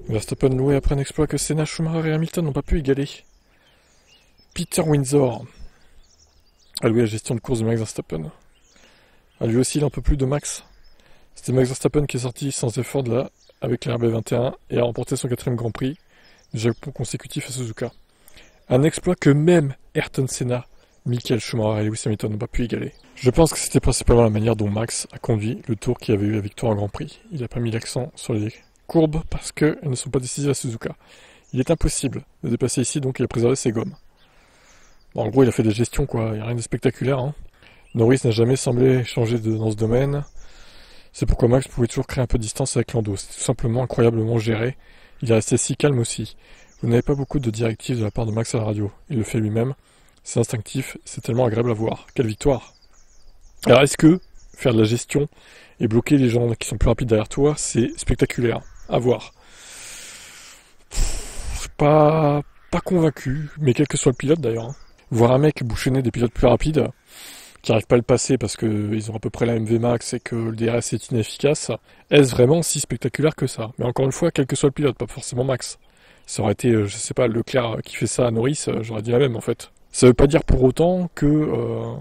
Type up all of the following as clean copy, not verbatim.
Verstappen loué après un exploit que Senna, Schumacher et Hamilton n'ont pas pu égaler. Peter Windsor a loué la gestion de course de Max Verstappen. A lui aussi il en peut plus de Max. C'était Max Verstappen qui est sorti sans effort de là avec la RB21 et a remporté son 4ème Grand Prix du Japon consécutif à Suzuka. Un exploit que même Ayrton Senna, Michael Schumacher et Lewis Hamilton n'ont pas pu égaler. Je pense que c'était principalement la manière dont Max a conduit le tour qui avait eu la victoire en Grand Prix. Il n'a pas mis l'accent sur les courbes parce qu'elles ne sont pas décisives à Suzuka. Il est impossible de dépasser ici, donc il a préservé ses gommes. Bon, en gros, il a fait des gestions, quoi. Il n'y a rien de spectaculaire. Hein. Norris n'a jamais semblé changer dans ce domaine. C'est pourquoi Max pouvait toujours créer un peu de distance avec Lando. C'est tout simplement incroyablement géré. Il est resté si calme aussi. Vous n'avez pas beaucoup de directives de la part de Max à la radio. Il le fait lui-même. C'est instinctif. C'est tellement agréable à voir. Quelle victoire! Alors, est-ce que faire de la gestion et bloquer les gens qui sont plus rapides derrière toi, c'est spectaculaire? À voir. Je suis pas convaincu, mais quel que soit le pilote d'ailleurs. Hein. Voir un mec bouchonner des pilotes plus rapides, qui n'arrivent pas à le passer parce qu'ils ont à peu près la MV max et que le DRS est inefficace, est-ce vraiment si spectaculaire que ça? Mais encore une fois, quel que soit le pilote, pas forcément Max. Ça aurait été, je sais pas, Leclerc qui fait ça à Norris, j'aurais dit la même en fait. Ça veut pas dire pour autant que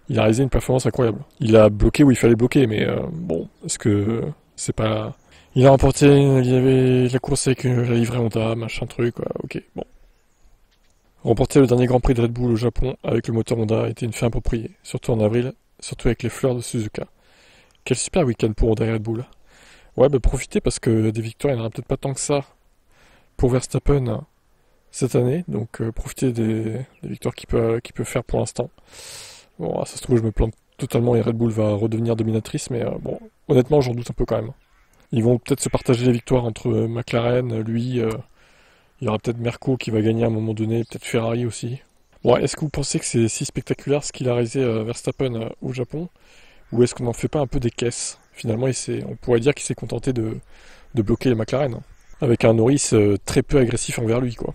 il a réalisé une performance incroyable. Il a bloqué où il fallait bloquer, mais bon, est-ce que c'est pas... Il a remporté, il y avait la course avec la livrée Honda, machin truc, quoi. Ok, bon. Remporter le dernier Grand Prix de Red Bull au Japon avec le moteur Honda a été une fin appropriée, surtout en avril, surtout avec les fleurs de Suzuka. Quel super week-end pour Honda et Red Bull. Ouais, bah profitez parce que des victoires, il n'y en aura peut-être pas tant que ça pour Verstappen cette année, donc profitez des victoires qu'il peut faire pour l'instant. Bon, ça se trouve, je me plante totalement et Red Bull va redevenir dominatrice, mais bon, honnêtement, j'en doute un peu quand même. Ils vont peut-être se partager les victoires entre McLaren, lui, il y aura peut-être Merco qui va gagner à un moment donné, peut-être Ferrari aussi. Bon, est-ce que vous pensez que c'est si spectaculaire ce qu'il a réalisé Verstappen au Japon, ou est-ce qu'on n'en fait pas un peu des caisses? Finalement, on pourrait dire qu'il s'est contenté de bloquer les McLaren, avec un Norris très peu agressif envers lui, quoi.